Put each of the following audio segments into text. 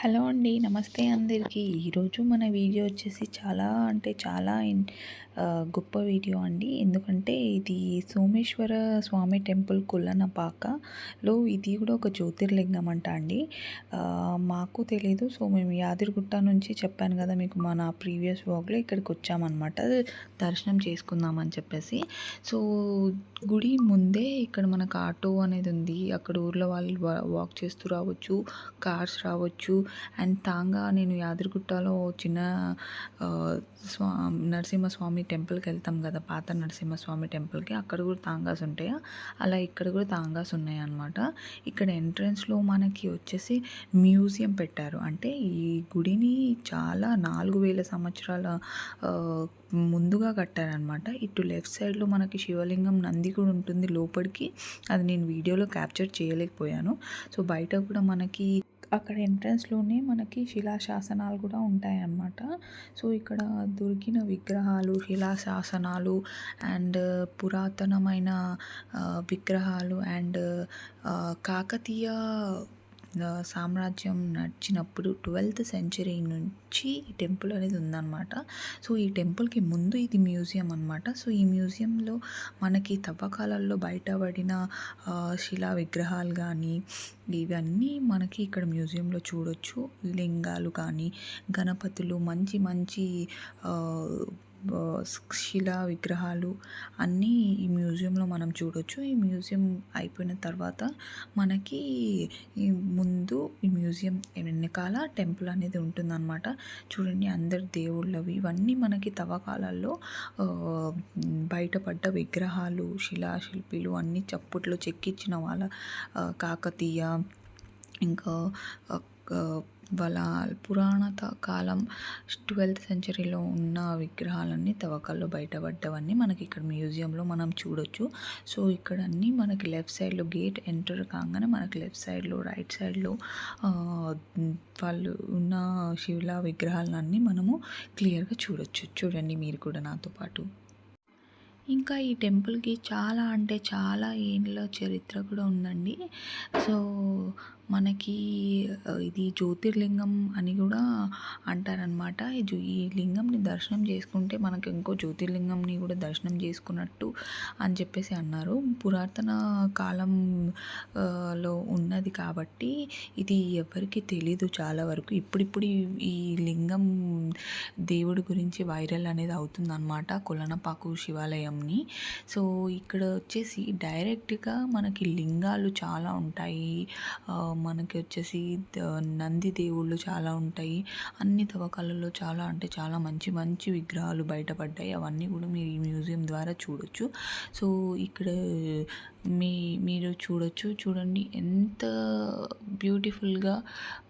Hello అండి. నమస్తే అందరికీ. ఈరోజు మన వీడియో వచ్చేసి చాలా అంటే చాలా గొప్ప వీడియో అండి. ఎందుకంటే ఇది సోమేశ్వర స్వామి టెంపుల్ కొల్లనపాకలో ఇది కూడా ఒక జ్యోతిర్లింగం అంట అండి. మాకు తెలీదు. సో మేము యాదగిరిగుట్ట నుంచి చెప్పాను కదా మీకు మన ప్రీవియస్ వ్లాగ్‌లో ఇక్కడికి వచ్చామన్నమాట. దర్శనం చేసుకుందామని చెప్పేసి. సో గుడి ముందే ఇక్కడ మనకు ఆటో అనేది ఉంది. అక్కడ ఊర్లో వాళ్ళు వాక్ చేస్తూ రావచ్చు, కార్స్ రావచ్చు. అండ్ తాంగా నేను యాదగిరిగుట్టలో చిన్న నరసింహస్వామి టెంపుల్కి వెళ్తాం కదా, పాత నరసింహస్వామి టెంపుల్కి. అక్కడ కూడా తాంగాస్ ఉంటాయా, అలా ఇక్కడ కూడా తాంగాస్ ఉన్నాయి అన్నమాట. ఇక్కడ ఎంట్రన్స్లో మనకి వచ్చేసి మ్యూజియం పెట్టారు. అంటే ఈ గుడిని చాలా 4000 సంవత్సరాల ముందుగా కట్టారనమాట. ఇటు లెఫ్ట్ సైడ్లో మనకి శివలింగం నంది కూడా ఉంటుంది లోపలికి. అది నేను వీడియోలో క్యాప్చర్ చేయలేకపోయాను. సో బయట కూడా మనకి అక్కడ ఎంట్రన్స్లోనే మనకి శిలాశాసనాలు కూడా ఉంటాయన్నమాట. సో ఇక్కడ దొరికిన విగ్రహాలు, శిలాశాసనాలు అండ్ పురాతనమైన విగ్రహాలు అండ్ కాకతీయ సామ్రాజ్యం నడిచినప్పుడు 12th సెంచరీ నుంచి ఈ టెంపుల్ అనేది ఉందన్నమాట. సో ఈ టెంపుల్కి ముందు ఇది మ్యూజియం అనమాట. సో ఈ మ్యూజియంలో మనకి తవ్వకాలలో బయటపడిన శిలా విగ్రహాలు కానీ ఇవన్నీ మనకి ఇక్కడ మ్యూజియంలో చూడొచ్చు. లింగాలు కానీ, గణపతులు, మంచి మంచి శిలా విగ్రహాలు అన్నీ ఈ మ్యూజియంలో మనం చూడొచ్చు. ఈ మ్యూజియం అయిపోయిన తర్వాత మనకి ఈ ముందు ఈ మ్యూజియం వెనకాల టెంపుల్ అనేది ఉంటుందన్నమాట. చూడండి, అందరు దేవుళ్ళవి ఇవన్నీ మనకి తవ్వకాలలో బయటపడ్డ విగ్రహాలు, శిలాశిల్పిలు అన్నీ చప్పట్లో చెక్కించిన వాళ్ళ కాకతీయ, ఇంకా వాళ్ళ పురాణ కాలం 12th సెంచరీలో ఉన్న విగ్రహాలన్నీ తవ్వకాల్లో బయటపడ్డవన్నీ మనకి ఇక్కడ మ్యూజియంలో మనం చూడొచ్చు. సో ఇక్కడ అన్నీ మనకి లెఫ్ట్ సైడ్లో గేట్ ఎంటర్ కాగానే మనకి లెఫ్ట్ సైడ్లో, రైట్ సైడ్లో వాళ్ళు ఉన్న శిలా విగ్రహాలన్నీ మనము క్లియర్గా చూడొచ్చు. చూడండి మీరు కూడా నాతో పాటు. ఇంకా ఈ టెంపుల్కి చాలా అంటే చాలా ఏళ్ళ చరిత్ర కూడా ఉందండి. సో మనకి ఇది జ్యోతిర్లింగం అని కూడా అంటారనమాట. ఈ లింగంని దర్శనం చేసుకుంటే మనకి ఇంకో జ్యోతిర్లింగంని కూడా దర్శనం చేసుకున్నట్టు అని చెప్పేసి అన్నారు. పురాతన కాలం లో ఉన్నది కాబట్టి ఇది ఎవరికి తెలీదు చాలా వరకు. ఇప్పుడిప్పుడు ఈ లింగం దేవుడి గురించి వైరల్ అనేది అవుతుందన్నమాట, కొలనపాకు శివాలయంని. సో ఇక్కడ వచ్చేసి డైరెక్ట్గా మనకి లింగాలు చాలా ఉంటాయి. మనకి వచ్చేసి నంది దేవుళ్ళు చాలా ఉంటాయి. అన్ని తవ్వకాలలో చాలా అంటే చాలా మంచి మంచి విగ్రహాలు బయటపడ్డాయి. అవన్నీ కూడా మీరు ఈ మ్యూజియం ద్వారా చూడొచ్చు. సో ఇక్కడ మీరు చూడొచ్చు. చూడండి ఎంత బ్యూటిఫుల్గా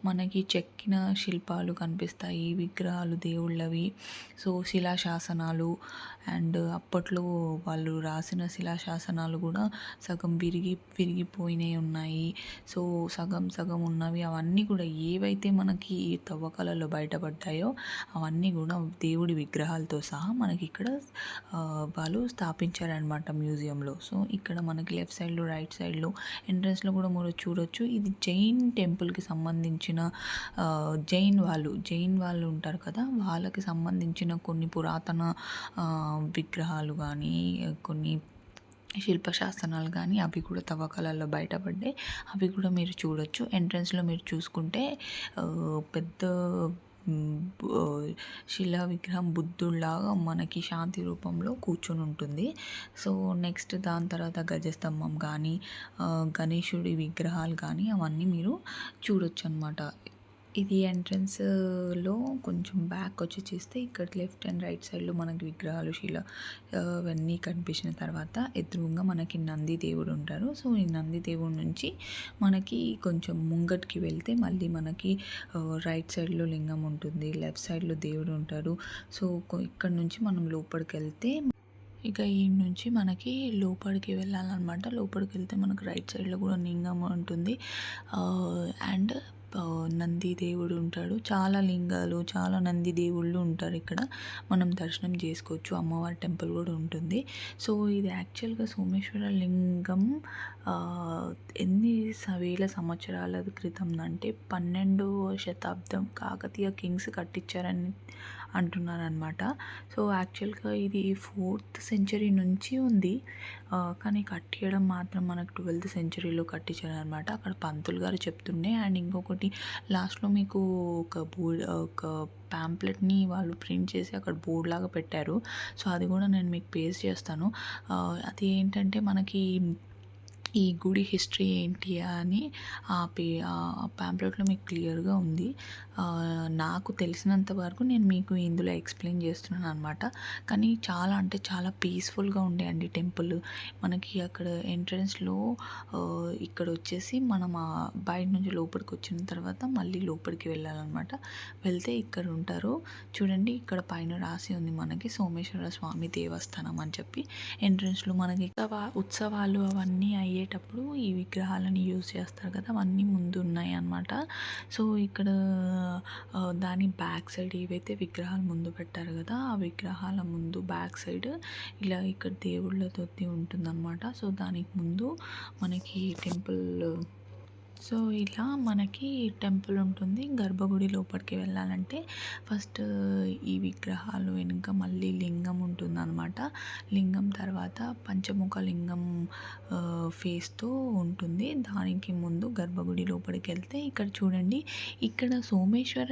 మనకి చెక్కిన శిల్పాలు కనిపిస్తాయి, విగ్రహాలు దేవుళ్ళవి. సో శిలాశాసనాలు అండ్ అప్పట్లో వాళ్ళు రాసిన శిలాశాసనాలు కూడా సగం విరిగిపోయినవి ఉన్నాయి. సో సగం సగం ఉన్నవి అవన్నీ కూడా ఏవైతే మనకి తవ్వకాలలో బయటపడ్డాయో అవన్నీ కూడా దేవుడి విగ్రహాలతో సహా మనకి ఇక్కడ వాళ్ళు స్థాపించారనమాట మ్యూజియంలో. సో ఇక్కడ మనకి లెఫ్ట్ సైడ్లో, రైట్ సైడ్లో ఎంట్రన్స్లో కూడా మీరు చూడొచ్చు. ఇది జైన్ టెంపుల్కి సంబంధించిన జైన్ వాళ్ళు ఉంటారు కదా, వాళ్ళకి సంబంధించిన కొన్ని పురాతన విగ్రహాలు కానీ, కొన్ని శిల్పశాస్త్రాలు కానీ అవి కూడా తవ్వకాలలో బయటపడ్డాయి. అవి కూడా మీరు చూడొచ్చు. ఎంట్రన్స్లో మీరు చూసుకుంటే పెద్ద శిలా విగ్రహం బుద్ధుడిలాగా మనకి శాంతి రూపంలో కూర్చొని ఉంటుంది. సో నెక్స్ట్ దాని తర్వాత గజస్తంభం కానీ, గణేశుడి విగ్రహాలు కానీ అవన్నీ మీరు చూడొచ్చు అనమాట. ఇది ఎంట్రన్స్లో కొంచెం బ్యాక్ వచ్చి చేస్తే ఇక్కడ లెఫ్ట్ అండ్ రైట్ సైడ్లో మనకి విగ్రహాలు, శిల అవన్నీ కనిపించిన తర్వాత ఎదురుగా మనకి నంది దేవుడు ఉంటారు. సో ఈ నంది దేవుడి నుంచి మనకి కొంచెం ముంగటికి వెళ్తే మళ్ళీ మనకి రైట్ సైడ్లో లింగం ఉంటుంది, లెఫ్ట్ సైడ్లో దేవుడు ఉంటారు. సో ఇక్కడ నుంచి మనం లోపలికి వెళ్తే ఇక ఈ నుంచి మనకి లోపలికి వెళ్ళాలన్నమాట. లోపలికి వెళ్తే మనకు రైట్ సైడ్లో కూడా లింగం ఉంటుంది. అండ్ నంది దేవుడు ఉంటాడు. చాలా లింగాలు, చాలా నంది దేవుళ్ళు ఉంటారు ఇక్కడ. మనం దర్శనం చేసుకోవచ్చు. అమ్మవారి టెంపుల్ కూడా ఉంటుంది. సో ఇది యాక్చువల్గా సోమేశ్వర లింగం ఎన్ని వేల సంవత్సరాల క్రితం అంటే 12వ శతాబ్దం కాకతీయ కింగ్స్ కట్టించారని అంటున్నారనమాట. సో యాక్చువల్గా ఇది 4th సెంచరీ నుంచి ఉంది. కానీ కట్టియడం మాత్రం మనకు 12th సెంచరీలో కట్టించారనమాట. అక్కడ పంతులు గారు చెప్తుండే. అండ్ ఇంకొకటి లాస్ట్లో మీకు ఒక ప్యాంప్లెట్ని వాళ్ళు ప్రింట్ చేసి అక్కడ బోర్డ్ లాగా పెట్టారు. సో అది కూడా నేను మీకు పేస్ట్ చేస్తాను. అది ఏంటంటే మనకి ఈ గుడి హిస్టరీ ఏంటి అని ఆ ప్యాంప్లెట్లో మీకు క్లియర్గా ఉంది. నాకు తెలిసినంత వరకు నేను మీకు ఇందులో ఎక్స్ప్లెయిన్ చేస్తున్నాను అనమాట. కానీ చాలా అంటే చాలా పీస్ఫుల్గా ఉండే అండి టెంపుల్. మనకి అక్కడ ఎంట్రన్స్లో ఇక్కడ వచ్చేసి మనం బయట నుంచి లోపలికి వచ్చిన తర్వాత మళ్ళీ లోపలికి వెళ్ళాలన్నమాట. వెళ్తే ఇక్కడ ఉంటారు చూడండి. ఇక్కడ పైన రాసి ఉంది మనకి సోమేశ్వర స్వామి దేవస్థానం అని చెప్పి. ఎంట్రన్స్లో మనకి ఉత్సవాలు అవన్నీ అయ్యేటప్పుడు ఈ విగ్రహాలను యూజ్ చేస్తారు కదా, అవన్నీ ముందు ఉన్నాయి అన్నమాట. సో ఇక్కడ దాని బ్యాక్ సైడ్ ఏవైతే విగ్రహాలు ముందు పెట్టారు కదా, ఆ విగ్రహాల ముందు బ్యాక్ సైడ్ ఇలా ఇక్కడ దేవుళ్ళతో ఉంటుందన్నమాట. సో దానికి ముందు మనకి టెంపుల్, సో ఇలా మనకి టెంపుల్ ఉంటుంది. గర్భగుడి లోపలికి వెళ్ళాలంటే ఫస్ట్ ఈ విగ్రహాలు వెనుక మళ్ళీ లింగం ఉంటుందన్నమాట. లింగం తర్వాత పంచముఖ లింగం ఫేస్తో ఉంటుంది. దానికి ముందు గర్భగుడి లోపలికి వెళ్తే ఇక్కడ చూడండి, ఇక్కడ సోమేశ్వర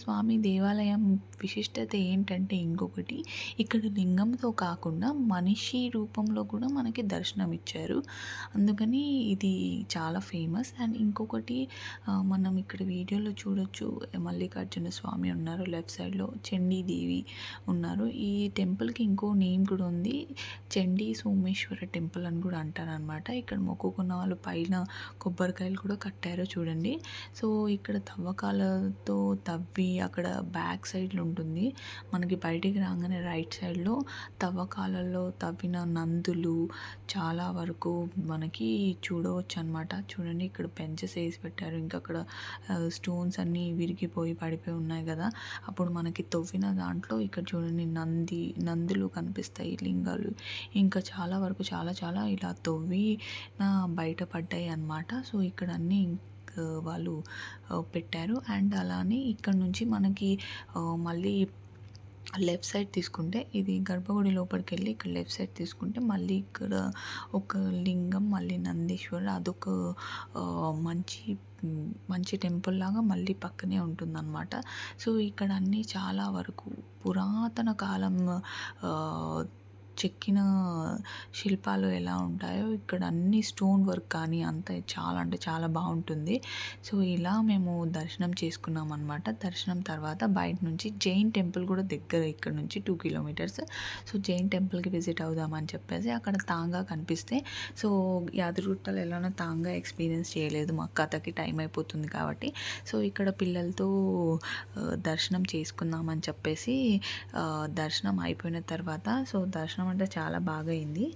స్వామి దేవాలయం విశిష్టత ఏంటంటే ఇంకొకటి, ఇక్కడ లింగంతో కాకుండా మనిషి రూపంలో కూడా మనకి దర్శనం ఇచ్చారు. అందుకని ఇది చాలా ఫేమస్. అండ్ ఇంకొకటి మనం ఇక్కడ వీడియోలో చూడొచ్చు, మల్లికార్జున స్వామి ఉన్నారు లెఫ్ట్ సైడ్లో, చండీదేవి ఉన్నారు. ఈ టెంపుల్కి ఇంకో నేమ్ కూడా ఉంది, చండీ సోమేశ్వర టెంపుల్ అని కూడా అంటారనమాట. ఇక్కడ మొక్కుకున్న వాళ్ళు పైన కొబ్బరికాయలు కూడా కట్టారు చూడండి. సో ఇక్కడ తవ్వకాలతో తవ్వి అక్కడ బ్యాక్ సైడ్లో ఉంటుంది. మనకి బయటికి రాగానే రైట్ సైడ్లో తవ్వకాలలో తవ్విన నందులు చాలా వరకు మనకి చూడవచ్చు అనమాట. చూడండి ఇక్కడ బెంచెస్ వేసి పెట్టారు. ఇంకా అక్కడ స్టోన్స్ అన్నీ విరిగిపోయి పడిపోయి ఉన్నాయి కదా, అప్పుడు మనకి తవ్విన దాంట్లో ఇక్కడ చూడండి నందులు కనిపిస్తాయి, లింగాలు ఇంకా చాలా వరకు చాలా చాలా ఇలా తవ్వి బయటపడ్డాయి అన్నమాట. సో ఇక్కడ అన్నీ వాళ్ళు పెట్టారు. అండ్ అలానే ఇక్కడ నుంచి మనకి మళ్ళీ లెఫ్ట్ సైడ్ తీసుకుంటే, ఇది గర్భగుడి లోపలికి వెళ్ళి ఇక్కడ లెఫ్ట్ సైడ్ తీసుకుంటే మళ్ళీ ఇక్కడ ఒక లింగం, మళ్ళీ నందీశ్వరుడు, అదొక మంచి టెంపుల్ లాగా మళ్ళీ పక్కనే ఉంటుందన్నమాట. సో ఇక్కడ అన్నీ చాలా వరకు పురాతన కాలం చెక్కిన శిల్పాలు ఎలా ఉంటాయో ఇక్కడ అన్ని స్టోన్ వర్క్ కానీ అంత చాలా అంటే చాలా బాగుంటుంది. సో ఇలా మేము దర్శనం చేసుకున్నాం అనమాట. దర్శనం తర్వాత బయట నుంచి జైన్ టెంపుల్ కూడా దగ్గర, ఇక్కడ నుంచి 2 కిలోమీటర్స్. సో జైన్ టెంపుల్కి విజిట్ అవుదామని చెప్పేసి అక్కడ తాంగా కనిపిస్తే, సో యాదగిరిగుట్టలో ఎలానో తాంగా ఎక్స్పీరియన్స్ చేయలేదు, మా కథకి టైం అయిపోతుంది కాబట్టి. సో ఇక్కడ పిల్లలతో దర్శనం చేసుకుందామని చెప్పేసి దర్శనం అయిపోయిన తర్వాత, సో దర్శనం అంటే చాలా బాగా అయింది.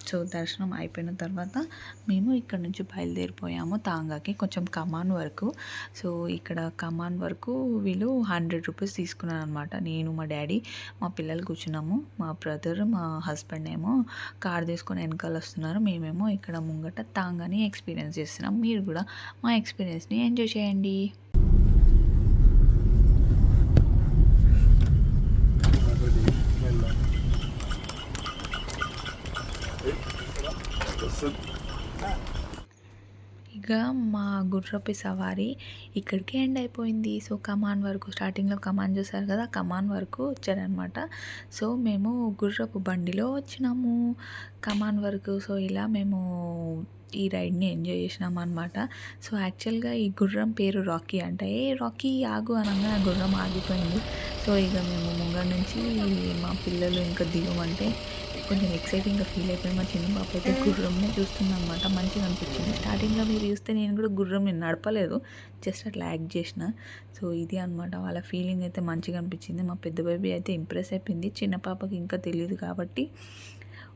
సో దర్శనం అయిపోయిన తర్వాత మేము ఇక్కడ నుంచి బయలుదేరిపోయాము తాంగాకి, కొంచెం కమాన్ వరకు. సో ఇక్కడ కమాన్ వరకు వీళ్ళు 100 రూపీస్ తీసుకున్నారు అనమాట. నేను, మా డాడీ, మా పిల్లలు కూర్చున్నాము. మా బ్రదర్, మా హస్బెండ్ ఏమో కార్ తీసుకొని వెనకాల వస్తున్నారు. మేమేమో ఇక్కడ ముంగట తాంగాని ఎక్స్పీరియన్స్ చేస్తున్నాం. మీరు కూడా మా ఎక్స్పీరియన్స్ని ఎంజాయ్ చేయండి. ఇక మా గుర్రపు సవారీ ఇక్కడికి ఎండ్ అయిపోయింది. సో కమాన్ వరకు, స్టార్టింగ్లో కమాన్ చూసారు కదా, కమాన్ వరకు వచ్చారనమాట. సో మేము గుర్రపు బండిలో వచ్చినాము కమాన్ వరకు. సో ఇలా మేము ఈ రైడ్ని ఎంజాయ్ చేసినాం అనమాట. సో యాక్చువల్గా ఈ గుర్రం పేరు రాకీ అంట. రాకీ ఆగు అనగా గుర్రం ఆగిపోయింది. సో ఇక మేము ముంగడ నుంచి మా పిల్లలు ఇంకా దిగమంటే కొంచెం ఎక్సైటింగ్గా ఫీల్ అయిపోయి మా చిన్న పాప అయితే గుర్రంని చూస్తుంది అనమాట. మంచిగా అనిపించింది. స్టార్టింగ్లో మీరు చూస్తే నేను కూడా గుర్రంని నడపలేదు, జస్ట్ అట్లా యాక్ట్ చేసిన. సో ఇది అనమాట వాళ్ళ ఫీలింగ్ అయితే మంచిగా అనిపించింది. మా పెద్ద బేబీ అయితే ఇంప్రెస్ అయిపోయింది. చిన్న పాపకి ఇంకా తెలియదు కాబట్టి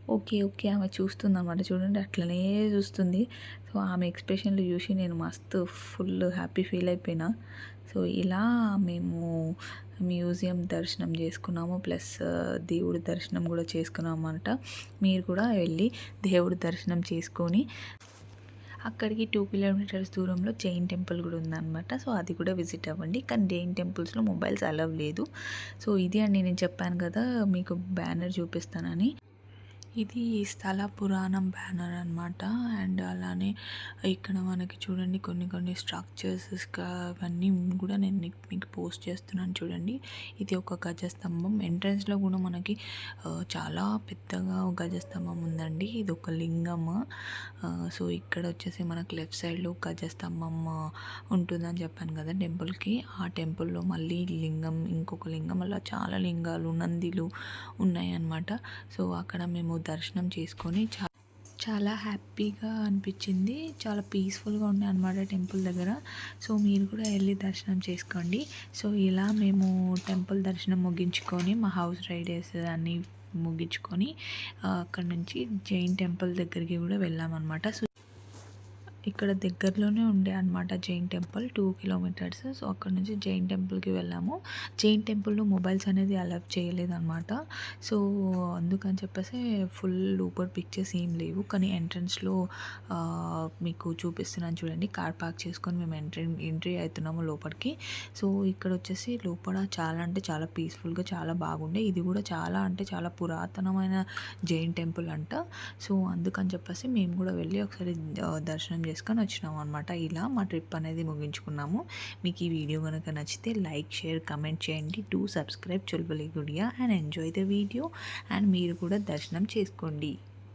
ఓకే. ఓకే. ఆమె చూస్తుందనమాట. చూడండి అట్లనే చూస్తుంది. సో, ఆమె ఎక్స్‌ప్రెషన్‌లు చూసి నేను మస్తు ఫుల్ హ్యాపీ ఫీల్ అయిపోయినా. సో, ఇలా మేము మ్యూజియం దర్శనం చేసుకున్నాము. ప్లస్ దేవుడి దర్శనం కూడా చేసుకున్నామనమాట. మీరు కూడా వెళ్ళి దేవుడి దర్శనం చేసుకొని అక్కడికి 2 కిలోమీటర్స్ దూరంలో జైన్ టెంపుల్ కూడా ఉందనమాట. సో, అది కూడా విజిట్ అవ్వండి. కానీ జైన్ టెంపుల్స్‌లో మొబైల్స్ అలౌ లేదు. సో, ఇది అండి నేను చెప్పాను కదా! మీకు బ్యానర్ చూపిస్తానని. ఇది స్థల పురాణం బ్యానర్ అనమాట. అండ్ అలానే ఇక్కడ మనకి చూడండి కొన్ని కొన్ని స్ట్రక్చర్స్ అవన్నీ కూడా నేను మీకు పోస్ట్ చేస్తున్నాను చూడండి. ఇది ఒక గజస్తంభం. ఎంట్రన్స్‌లో కూడా మనకి చాలా పెద్దగా గజస్తంభం ఉందండి. ఇది ఒక లింగం. సో, ఇక్కడ వచ్చేసి మనకి లెఫ్ట్ సైడ్‌లో గజస్తంభం ఉంటుందని చెప్పాను కదా టెంపుల్‌కి. ఆ టెంపుల్‌లో మళ్ళీ లింగం, ఇంకొక లింగం అలా చాలా లింగాలు, నందిలు ఉన్నాయన్నమాట. సో, అక్కడ మేము దర్శనం చేసుకొని చాలా హ్యాపీగా అనిపించింది. చాలా పీస్‌ఫుల్‌గా ఉండే అనమాట టెంపుల్ దగ్గర. సో, మీరు కూడా వెళ్ళి దర్శనం చేసుకోండి. సో, ఇలా మేము టెంపుల్ దర్శనం ముగించుకొని మా హౌస్ రైడర్స్ అన్నీ ముగించుకొని అక్కడి నుంచి జైన్ టెంపుల్ దగ్గరికి కూడా వెళ్ళామన్నమాట. సో, ఇక్కడ దగ్గరలోనే ఉండే అనమాట జైన్ టెంపుల్ 2 కిలోమీటర్స్. సో, అక్కడ నుంచి జైన్ టెంపుల్‌కి వెళ్ళాము. జైన్ టెంపుల్‌లో మొబైల్స్ అనేది అలౌ చేయలేదనమాట. సో, అందుకని చెప్పేసి ఫుల్ లోపల పిక్చర్స్ ఏం లేవు. కానీ ఎంట్రన్స్‌లో మీకు చూపిస్తున్నాను చూడండి. కార్ పార్క్ చేసుకొని మేము ఎంట్రీ అవుతున్నాము లోపలికి. సో, ఇక్కడ వచ్చేసి లోపల చాలా అంటే చాలా పీస్‌ఫుల్‌గా చాలా బాగుండే. ఇది కూడా చాలా అంటే చాలా పురాతనమైన జైన్ టెంపుల్ అంట. సో, అందుకని చెప్పేసి మేము కూడా వెళ్ళి ఒకసారి దర్శనం చేసుకొని వచ్చినాం అనమాట. ఇలా మా ట్రిప్ అనేది ముగించుకున్నాము. మీకు ఈ వీడియో కనుక నచ్చితే లైక్, షేర్, కమెంట్ చేయండి. Do subscribe Chulbuli Gudiya and enjoy the video. And మీరు కూడా దర్శనం చేసుకోండి.